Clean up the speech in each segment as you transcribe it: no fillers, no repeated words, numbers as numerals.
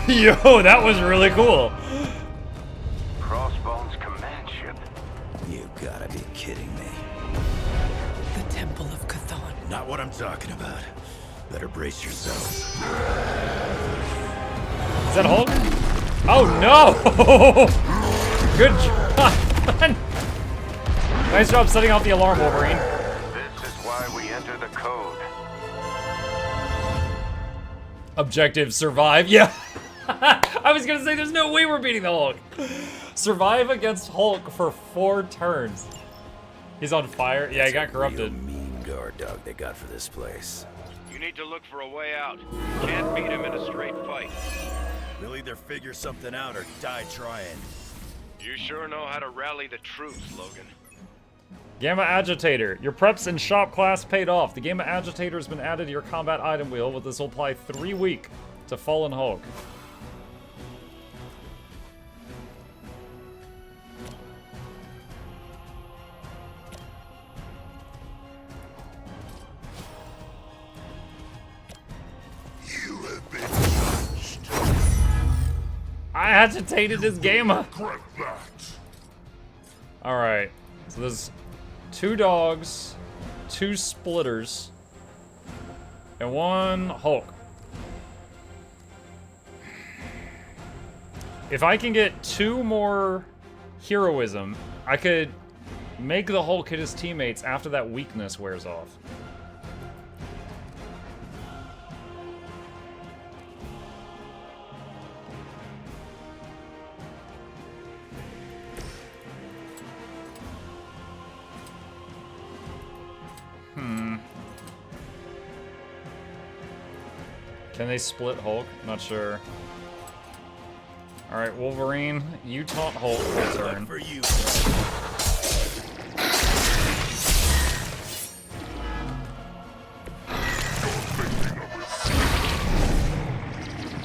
Yo, that was really cool. Crossbones command ship. You gotta be kidding me. The Temple of Chthon. Not what I'm talking about. Better brace yourselves. Is that Hulk? Oh no! Good job. Nice job setting off the alarm, Wolverine. This is why we enter the code. Objective, survive. Yeah. I was gonna say there's no way we're beating the Hulk. Survive against Hulk for 4 turns. He's on fire. Yeah, he got corrupted. Real mean guard dog they got for this place. You need to look for a way out. You can't beat him in a straight fight. They'll either figure something out or die trying. You sure know how to rally the troops, Logan. Gamma Agitator. Your preps and shop class paid off. The Gamma Agitator has been added to your combat item wheel, with this will apply 3 week to Fallen Hulk. You have been judged. I agitated his Gamma. Regret that. Alright. So there's 2 dogs, 2 splitters, and 1 Hulk. If I can get 2 more heroism, I could make the Hulk hit his teammates after that weakness wears off. Can they split Hulk? Not sure. Alright, Wolverine, you taunt Hulk for a turn. For you.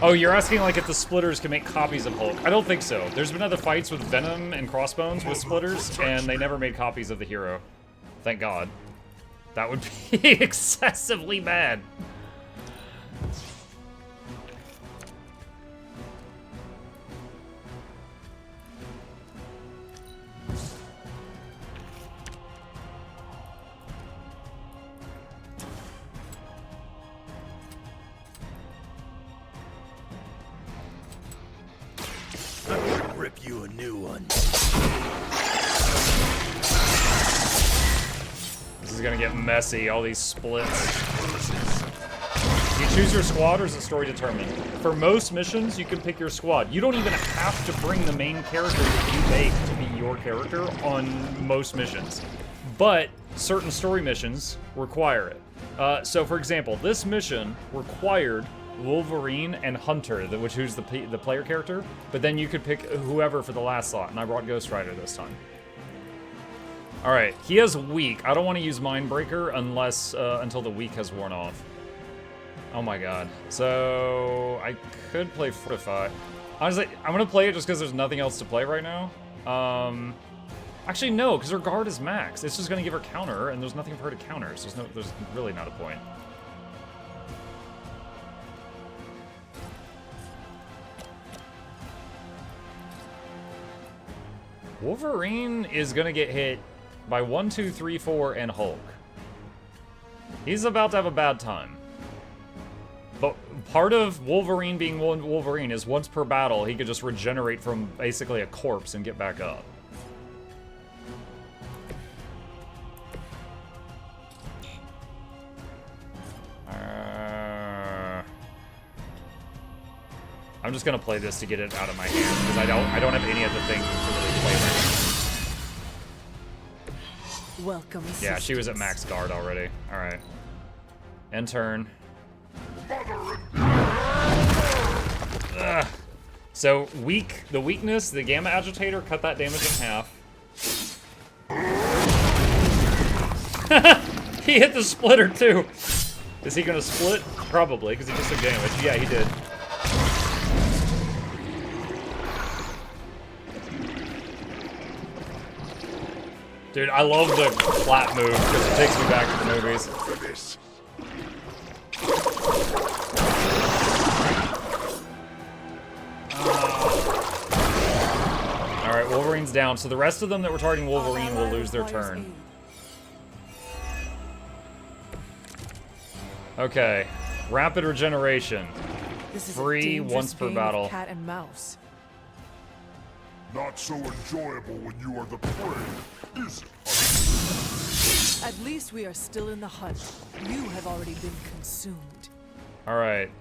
Oh, you're asking like if the splitters can make copies of Hulk. I don't think so. There's been other fights with Venom and Crossbones with splitters, and they never made copies of the hero. Thank God. That would be excessively bad. Rip you a new one. This is gonna get messy, all these splits. Do you choose your squad or is it story determined? For most missions, you can pick your squad. You don't even have to bring the main character that you make to be your character on most missions. But certain story missions require it. So for example, this mission required Wolverine and Hunter, who's the player character, but then you could pick whoever for the last slot, and I brought Ghost Rider this time. Alright, he has weak. I don't want to use Mindbreaker unless until the weak has worn off. Oh my god. So I could play Fortify. Honestly, I'm gonna play it just because there's nothing else to play right now. Actually no, because her guard is max. It's just gonna give her counter, and there's nothing for her to counter, so there's really not a point. Wolverine is gonna get hit by 1, 2, 3, 4, and Hulk. He's about to have a bad time. But part of Wolverine being Wolverine is once per battle, he could just regenerate from basically a corpse and get back up. I'm just gonna play this to get it out of my hand because I don't have any other thing to really play right now. Welcome. Yeah, she was at max guard already. All right. End turn. Ugh. So the weakness, the Gamma Agitator, cut that damage in half. He hit the splitter too. Is he gonna split? Probably, because he just took damage. Yeah, he did. Dude, I love the flat move because it takes me back to the movies. Alright, Wolverine's down. So the rest of them that were targeting Wolverine will lose their turn. Okay. Rapid regeneration. This is Free a once per battle. cat and mouse. Not so enjoyable when you are the prey, is it? At least we are still in the hunt. You have already been consumed. Alright.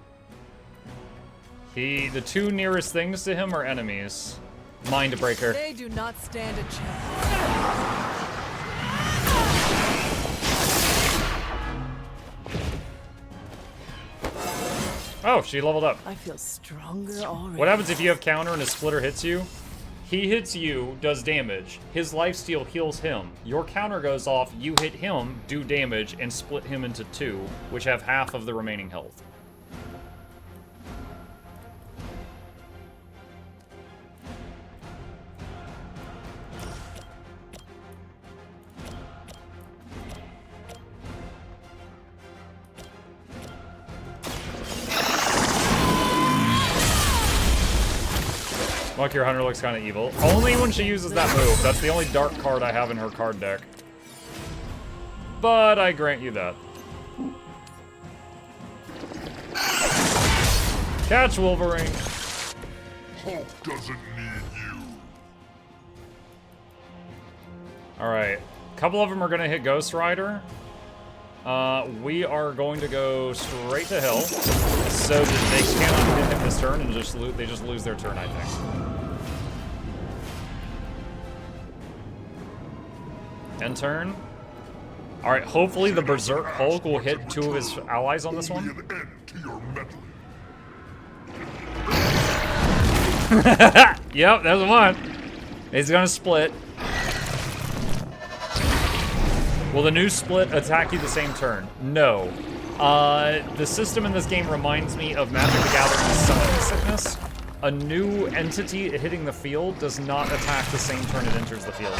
The two nearest things to him are enemies. Mindbreaker. They do not stand a chance. Oh, she leveled up. I feel stronger already. What happens if you have counter and a splitter hits you? He hits you, does damage. His lifesteal heals him. Your counter goes off, you hit him, do damage, and split him into two, which have half of the remaining health. Monkey Hunter looks kind of evil. Only when she uses that move. That's the only dark card I have in her card deck. But I grant you that. Catch Wolverine. Hulk doesn't need you. Alright. A couple of them are going to hit Ghost Rider. We are going to go straight to hell. So that they cannot hit him this turn and they just lose their turn, I think. End turn. Alright, hopefully the Berserk Hulk will hit two of his allies on this one. Only an end to your meddling. Yep, there's one. He's gonna split. Will the new split attack you the same turn? No. The system in this game reminds me of Magic the Gathering Summoning Sickness. A new entity hitting the field does not attack the same turn it enters the field.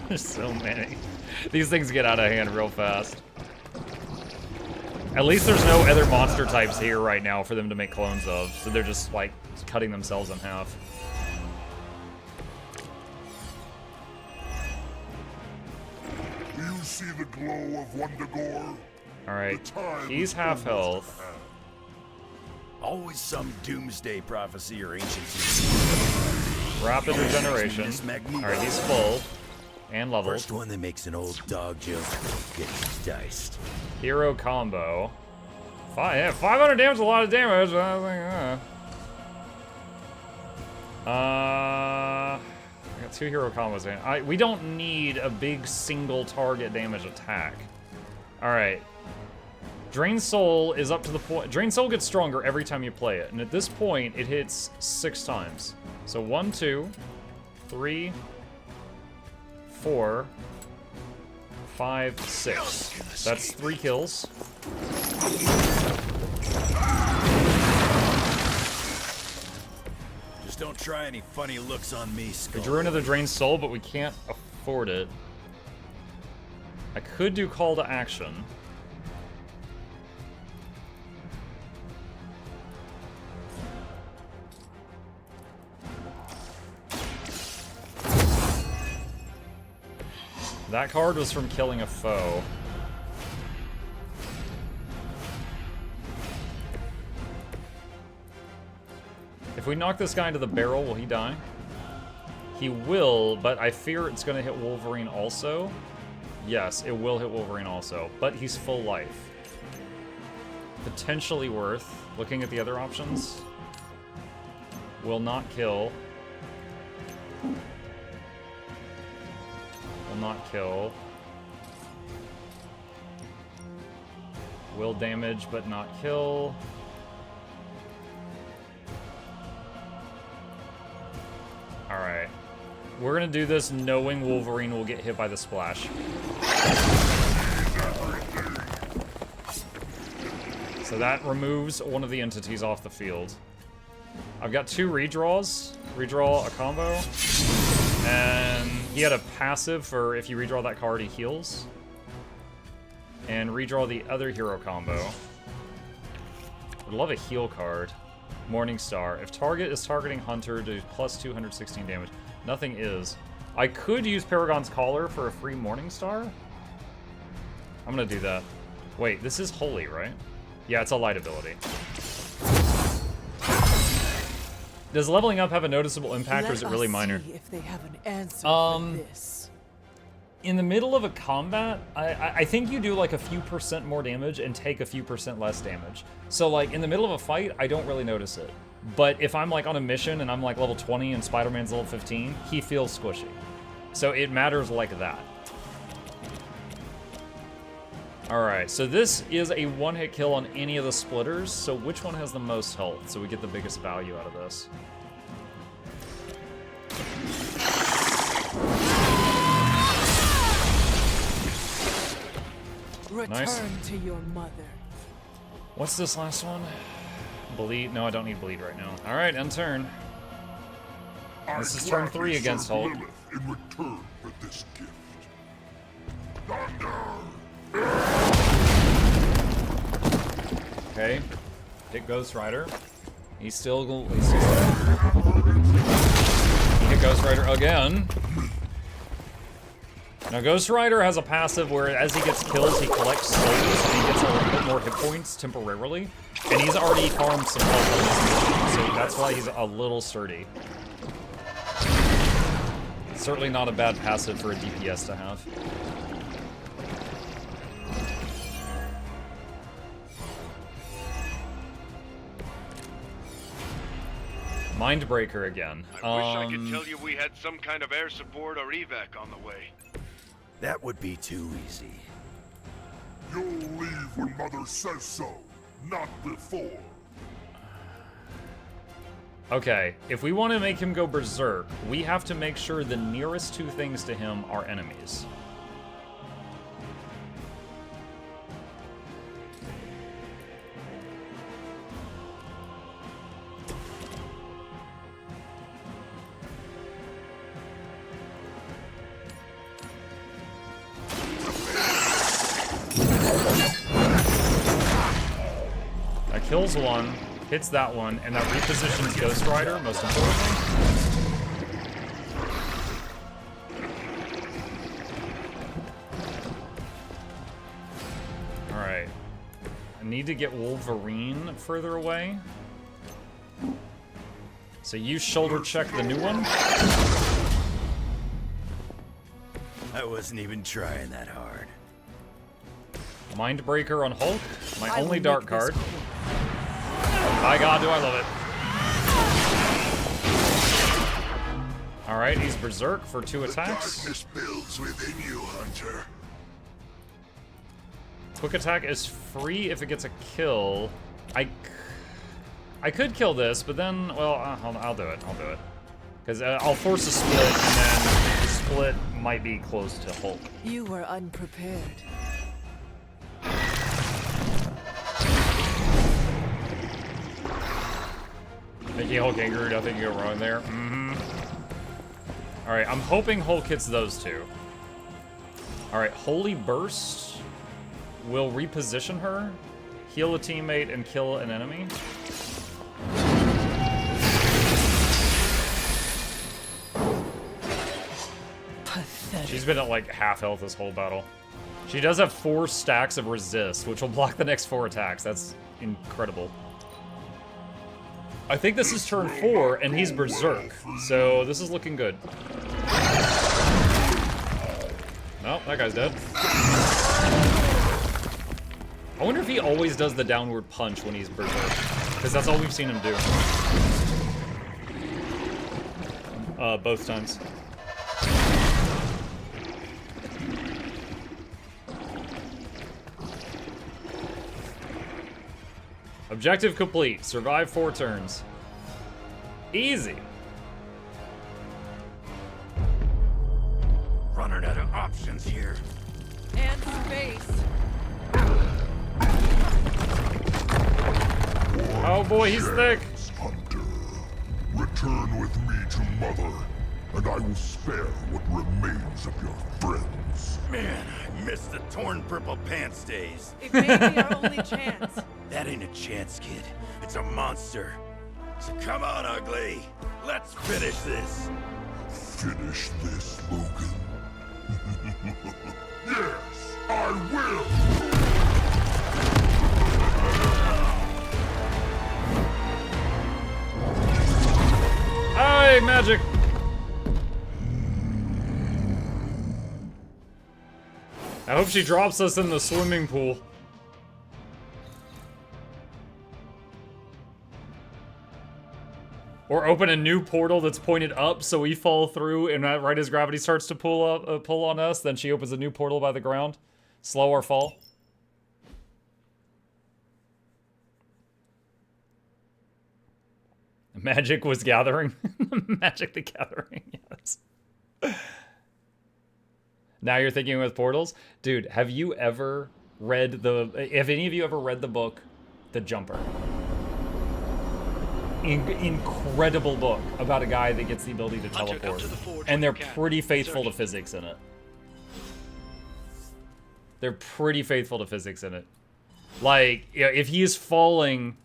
There's so many. These things get out of hand real fast. At least there's no other monster types here right now for them to make clones of, so they're just, like, cutting themselves in half. Do you see the glow of Wundagore? Alright, he's half health. Always some doomsday prophecy or ancient. Rapid regeneration. Alright, he's full. And leveled. First one that makes an old dog joke gets diced. Hero combo. 500 damage is a lot of damage. I was like, I got two hero combos in. We don't need a big single target damage attack. Alright. Drain Soul is up to the point. Drain Soul gets stronger every time you play it. And at this point, it hits 6 times. So 1, 2, 3, 4, 5, 6. That's 3 kills. Just don't try any funny looks on me, Skull. We drew another Drain Soul, but we can't afford it. I could do Call to Action. That card was from killing a foe. If we knock this guy into the barrel, will he die? He will, but I fear it's going to hit Wolverine also. Yes, it will hit Wolverine also, but he's full life. Potentially worth looking at the other options. Will not kill. Will not kill. Will damage, but not kill. Alright. We're gonna do this knowing Wolverine will get hit by the splash. So that removes one of the entities off the field. I've got 2 redraws. Redraw a combo. And He had a passive for if you redraw that card, he heals. And redraw the other hero combo. I'd love a heal card. Morningstar. If target is targeting Hunter, do plus 216 damage. Nothing is. I could use Paragon's Collar for a free Morningstar. I'm gonna do that. Wait, this is Holy, right? Yeah, it's a light ability. Does leveling up have a noticeable impact, or is it really minor? See if they have an answer for this. In the middle of a combat, I think you do like a few % more damage and take a few % less damage. So like in the middle of a fight, I don't really notice it. But if I'm like on a mission and I'm like level 20 and Spider-Man's level 15, he feels squishy. So it matters like that. Alright, so this is a one-hit kill on any of the splitters, so which one has the most health, so we get the biggest value out of this? Return Nice. to your mother. What's this last one? Bleed? No, I don't need bleed right now. Alright, end turn. This is turn 3 against Hulk. Lilith in return for this gift. Thunder! Okay. Hit Ghost Rider. He's still He hit Ghost Rider again. Now Ghost Rider has a passive where as he gets kills, he collects souls and he gets a little bit more hit points temporarily. And he's already farmed some health on this mission, so that's why he's a little sturdy. Certainly not a bad passive for a DPS to have. Mindbreaker again. I wish I could tell you we had some kind of air support or evac on the way. That would be too easy. You'll leave when Mother says so, not before. Okay, if we want to make him go berserk, we have to make sure the nearest two things to him are enemies. That kills one. Hits that one, and that repositions Ghost Rider, most importantly. Alright. I need to get Wolverine further away. So you shoulder check the new one. I wasn't even trying that hard. Mindbreaker on Hulk, my I only will dark make this card. quick. My god, do I love it. Alright, he's Berserk for 2 attacks. Darkness builds within you, Hunter. Quick attack is free if it gets a kill. I could kill this, but then, well, I'll do it. I'll do it. Because I'll force a split, and then the split might be close to Hulk. You were unprepared. Making Hulk angry, nothing can go wrong there. Alright, I'm hoping Hulk hits those two. Alright, Holy Burst will reposition her, heal a teammate, and kill an enemy. Pathetic. She's been at like half health this whole battle. She does have 4 stacks of resist, which will block the next 4 attacks. That's incredible. I think this is turn 4, and he's Berserk, so this is looking good. Oh, that guy's dead. I wonder if he always does the downward punch when he's Berserk, because that's all we've seen him do. Both times. Objective complete. Survive 4 turns. Easy. Running out of options here. And space. Oh boy, he's thick. Hunter, return with me to Mother. and I will spare what remains of your friends. Man, I miss the torn purple pants days. It may be our only chance. That ain't a chance, kid. It's a monster. So come on, ugly. Let's finish this. Finish this, Logan. Yes, I will! Hey, magic! I hope she drops us in the swimming pool. Or open a new portal that's pointed up so we fall through, and right as gravity starts to pull on us, then she opens a new portal by the ground. Slow our fall. Magic was gathering. Magic the Gathering, yes. Now you're thinking with portals? Dude, have you ever read have any of you ever read the book, The Jumper? Incredible book about a guy that gets the ability to teleport. And they're pretty faithful to physics in it. They're pretty faithful to physics in it. Like, if he is falling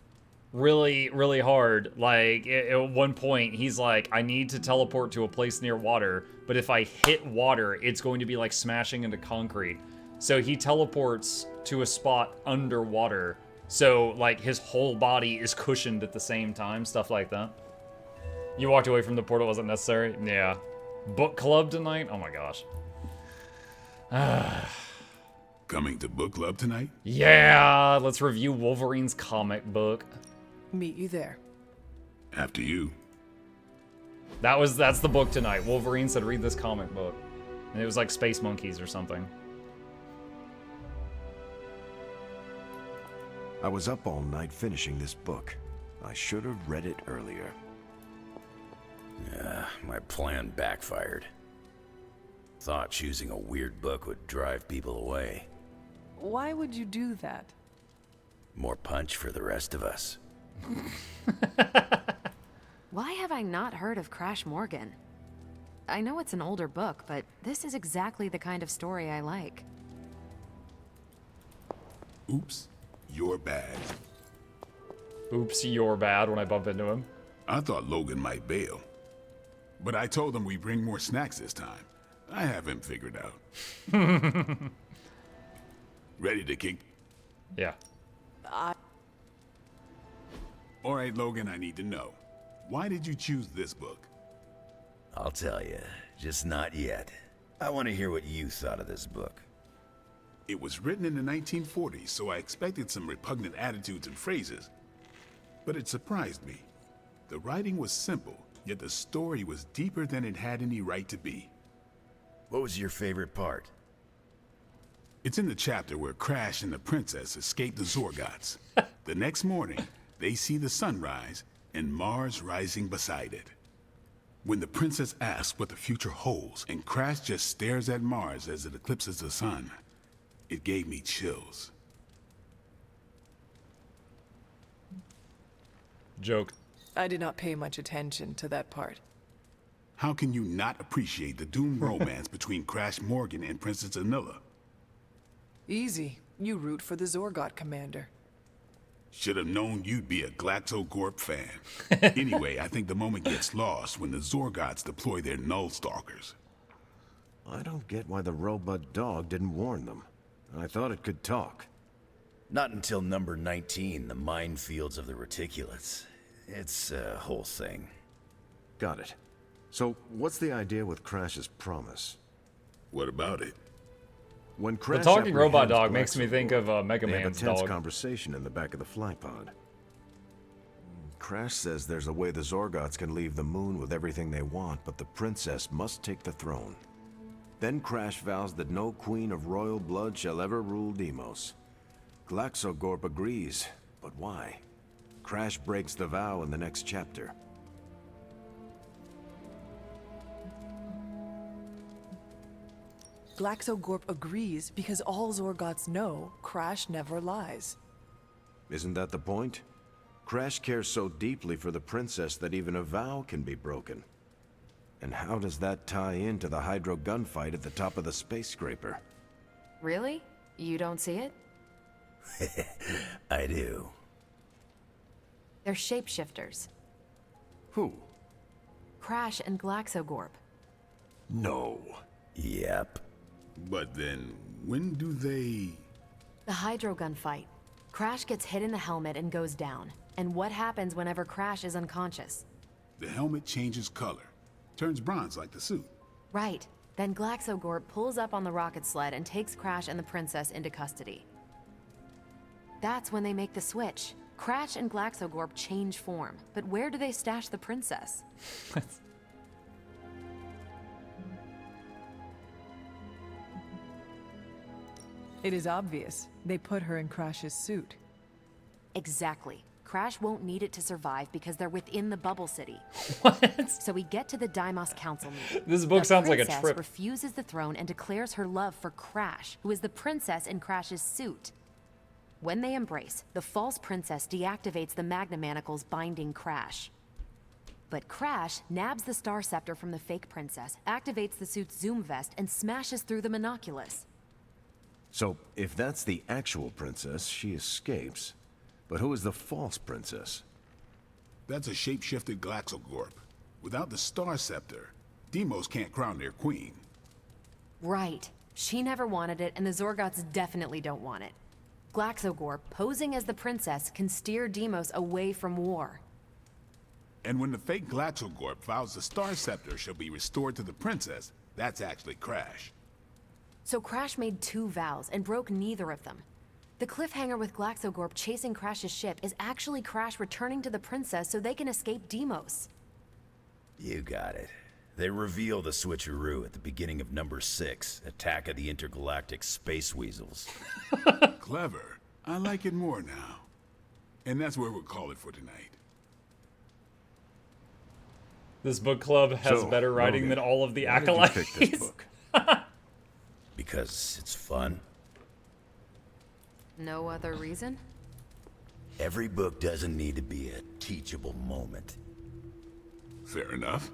really, really hard, like, at one point, he's like, I need to teleport to a place near water, but if I hit water, it's going to be like smashing into concrete. So he teleports to a spot underwater, so, like, his whole body is cushioned at the same time, stuff like that. You walked away from the portal, wasn't necessary? Yeah. Book club tonight? Oh my gosh. Coming to book club tonight? Yeah, let's review Wolverine's comic book. Meet you there. After you. That's the book tonight. Wolverine said read this comic book. And it was like Space Monkeys or something. I was up all night finishing this book. I should have read it earlier. Yeah, my plan backfired. Thought choosing a weird book would drive people away. Why would you do that? More punch for the rest of us. Why have I not heard of Crash Morgan? I know it's an older book, but this is exactly the kind of story I like. Oops, you're bad. Oops, you're bad when I bump into him. I thought Logan might bail. But I told him we bring more snacks this time. I have him figured out. Ready to kick? Yeah. All right, Logan, I need to know. Why did you choose this book? I'll tell you, just not yet. I want to hear what you thought of this book. It was written in the 1940s, so I expected some repugnant attitudes and phrases. But it surprised me. The writing was simple, yet the story was deeper than it had any right to be. What was your favorite part? It's in the chapter where Crash and the princess escape the Zorgots. The next morning, they see the sun rise and Mars rising beside it. When the princess asks what the future holds and Crash just stares at Mars as it eclipses the sun, it gave me chills. Joke. I did not pay much attention to that part. How can you not appreciate the doomed romance between Crash Morgan and Princess Anilla? Easy. You root for the Zorgot commander. Should have known you'd be a Glaxogorp fan. Anyway, I think the moment gets lost when the Zorgots deploy their Null Stalkers. I don't get why the robot dog didn't warn them. I thought it could talk. Not until number 19, the minefields of the reticulates. It's a whole thing. Got it. So, what's the idea with Crash's promise? What about it? When Crash The talking robot apprehends dog makes me think of Mega they have a Man's tense dog. conversation in the back of the flypod. Crash says there's a way the Zorgots can leave the moon with everything they want, but the princess must take the throne. Then Crash vows that no queen of royal blood shall ever rule Deimos. Glaxogorp agrees, but why? Crash breaks the vow in the next chapter. Glaxogorp agrees because all Zorgots know Crash never lies. Isn't that the point? Crash cares so deeply for the princess that even a vow can be broken. And how does that tie into the hydro gunfight at the top of the space scraper? Really? You don't see it? I do. They're shapeshifters. Who? Crash and Glaxogorp. No. Yep. But then, when do they... The hydro gunfight. Crash gets hit in the helmet and goes down. And what happens whenever Crash is unconscious? The helmet changes color. Turns bronze like the suit. Right. Then Glaxogorp pulls up on the rocket sled and takes Crash and the princess into custody. That's when they make the switch. Crash and Glaxogorp change form. But where do they stash the princess? It is obvious. They put her in Crash's suit. Exactly. Crash won't need it to survive because they're within the bubble city. What? So we get to the Deimos Council meeting. This book sounds like a The trip. princess refuses the throne and declares her love for Crash, who is the princess in Crash's suit. When they embrace, the false princess deactivates the Magna Manacles binding Crash. But Crash nabs the Star Scepter from the fake princess, activates the suit's zoom vest, and smashes through the monoculus. So, if that's the actual princess, she escapes. But who is the false princess? That's a shapeshifted Glaxogorp. Without the Star Scepter, Deimos can't crown their queen. Right. She never wanted it, and the Zorgots definitely don't want it. Glaxogorp, posing as the princess, can steer Deimos away from war. And when the fake Glaxogorp vows the Star Scepter shall be restored to the princess, that's actually Crash. So Crash made 2 vows and broke neither of them. The cliffhanger with Glaxogorp chasing Crash's ship is actually Crash returning to the princess so they can escape Deimos. You got it. They reveal the switcheroo at the beginning of number 6, Attack of the Intergalactic Space Weasels. Clever. I like it more now. And that's where we'll call it for tonight. This book club has So, better writing Logan, than all of the why did you acolytes. pick this book? Because it's fun. No other reason? Every book doesn't need to be a teachable moment. Fair enough.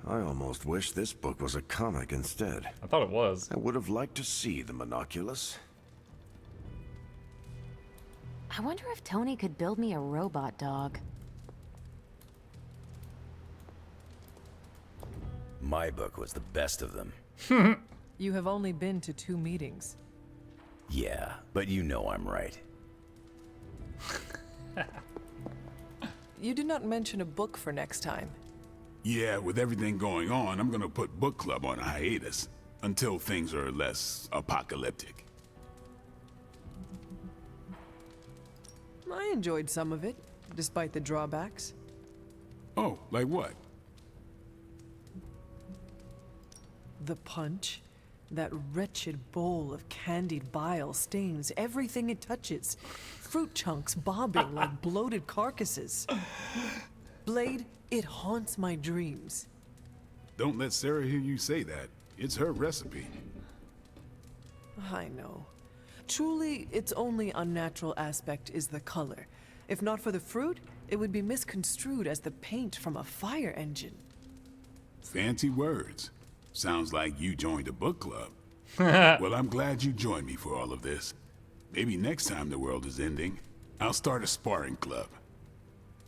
I almost wish this book was a comic instead. I thought it was. I would have liked to see the monoculus. I wonder if Tony could build me a robot dog. My book was the best of them. You have only been to 2 meetings. Yeah, but you know I'm right. You did not mention a book for next time. Yeah, with everything going on, I'm gonna put book club on a hiatus. Until things are less apocalyptic. I enjoyed some of it, despite the drawbacks. Oh, like what? The punch. That wretched bowl of candied bile stains everything it touches. Fruit chunks bobbing like bloated carcasses. Blade, it haunts my dreams. Don't let Sarah hear you say that. It's her recipe. I know. Truly, its only unnatural aspect is the color. If not for the fruit, it would be misconstrued as the paint from a fire engine. Fancy words. Sounds like you joined a book club. Well, I'm glad you joined me for all of this. Maybe next time the world is ending, I'll start a sparring club.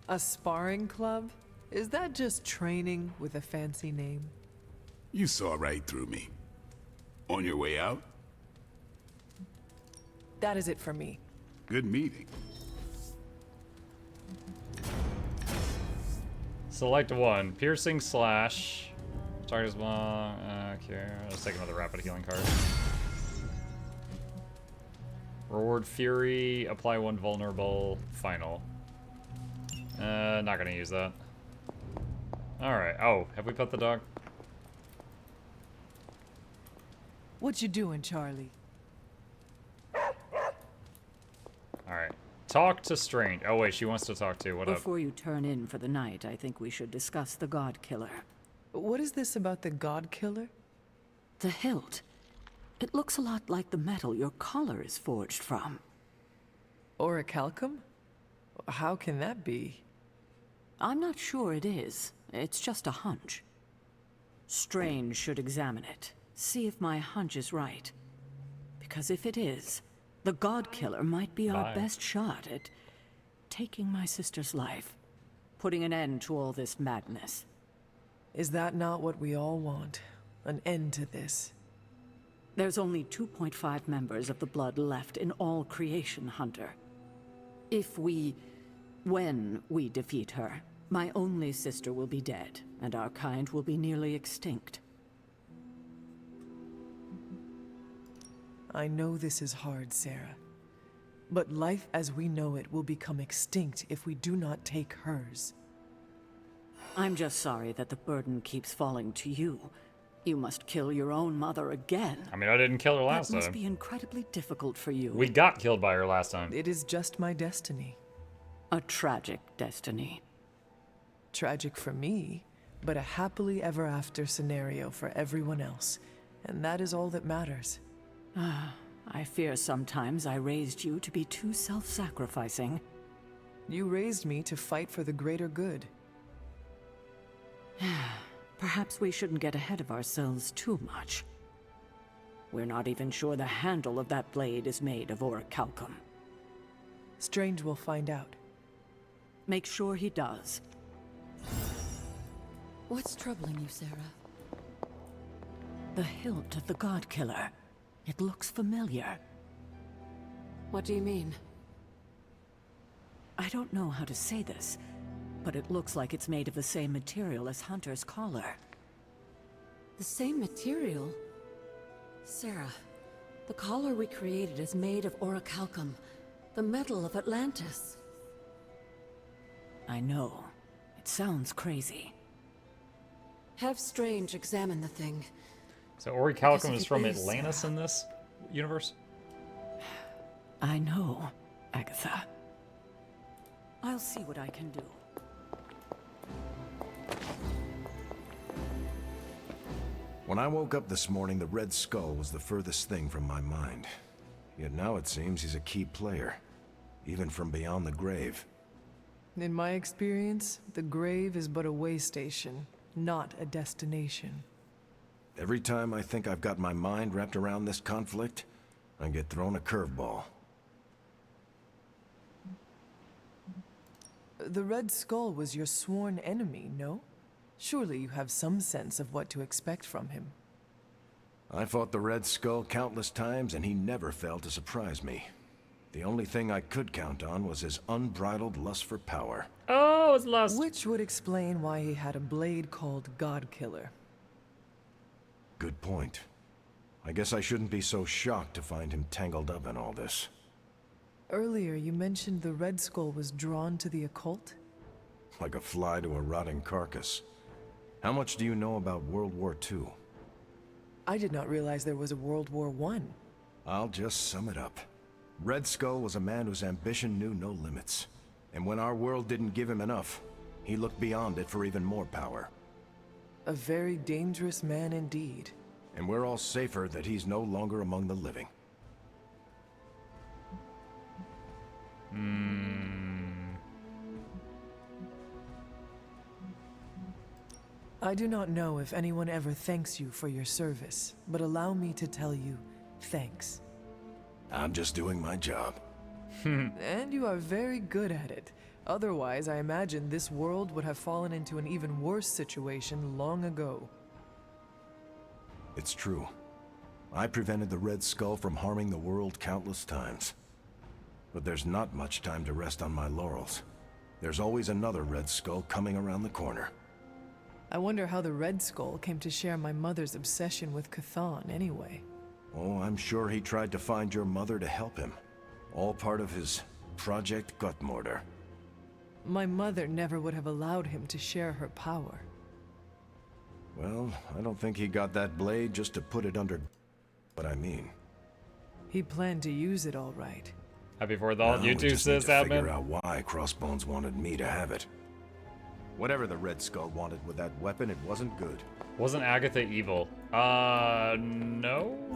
A sparring club? Is that just training with a fancy name? You saw right through me. On your way out? That is it for me. Good meeting. Select one. Piercing slash. Target's bomb. Okay, let's take another rapid healing card. Reward Fury. Apply 1 vulnerable. Final. Not gonna use that. Alright. Oh, have we pet the dog? What you doing, Charlie? Alright. Talk to Strange. Oh wait, she wants to talk to. What up? Before you turn in for the night, I think we should discuss the God Killer. What is this about the God Killer? The hilt. It looks a lot like the metal your collar is forged from. Orichalcum? How can that be? I'm not sure it is. It's just a hunch. Strange should examine it. See if my hunch is right. Because if it is, the God Killer might be our best shot at taking my sister's life. Putting an end to all this madness. Is that not what we all want? An end to this? There's only 2.5 members of the Blood left in all creation, Hunter. When we defeat her, my only sister will be dead, and our kind will be nearly extinct. I know this is hard, Sarah. But life as we know it will become extinct if we do not take hers. I'm just sorry that the burden keeps falling to you. You must kill your own mother again. I mean, I didn't kill her last That must time. be incredibly difficult for you. We got killed by her last time. It is just my destiny. A tragic destiny. Tragic for me, but a happily ever after scenario for everyone else. And that is all that matters. I fear sometimes I raised you to be too self-sacrificing. You raised me to fight for the greater good. Perhaps we shouldn't get ahead of ourselves too much. We're not even sure the handle of that blade is made of orichalcum. Strange will find out. Make sure he does. What's troubling you, Sarah? The hilt of the God Killer. It looks familiar. What do you mean? I don't know how to say this, but it looks like it's made of the same material as Hunter's collar. The same material? Sarah, the collar we created is made of orichalcum, the metal of Atlantis. I know. It sounds crazy. Have Strange examine the thing. So orichalcum is from Atlantis in this universe? I know, Agatha. I'll see what I can do. When I woke up this morning, the Red Skull was the furthest thing from my mind. Yet now it seems he's a key player, even from beyond the grave. In my experience, the grave is but a way station, not a destination. Every time I think I've got my mind wrapped around this conflict, I get thrown a curveball. The Red Skull was your sworn enemy, no? Surely you have some sense of what to expect from him. I fought the Red Skull countless times, and he never failed to surprise me. The only thing I could count on was his unbridled lust for power. Oh, it's lust. Which would explain why he had a blade called God Killer. Good point. I guess I shouldn't be so shocked to find him tangled up in all this. Earlier, you mentioned the Red Skull was drawn to the occult? Like a fly to a rotting carcass. How much do you know about World War II? I did not realize there was a World War I. I'll just sum it up. Red Skull was a man whose ambition knew no limits. And when our world didn't give him enough, he looked beyond it for even more power. A very dangerous man indeed. And we're all safer that he's no longer among the living. I do not know if anyone ever thanks you for your service, but allow me to tell you, thanks. I'm just doing my job. And you are very good at it. Otherwise, I imagine this world would have fallen into an even worse situation long ago. It's true. I prevented the Red Skull from harming the world countless times. But there's not much time to rest on my laurels. There's always another Red Skull coming around the corner. I wonder how the Red Skull came to share my mother's obsession with Cthon anyway. Oh, I'm sure he tried to find your mother to help him. All part of his Project Gutmortar. My mother never would have allowed him to share her power. Well, I don't think he got that blade just to put it under what I mean. He planned to use it all right. Happy 4th, you two, sis, figure admin. out why Crossbones wanted me to have it. Whatever the Red Skull wanted with that weapon, it wasn't good. Wasn't Agatha evil? No?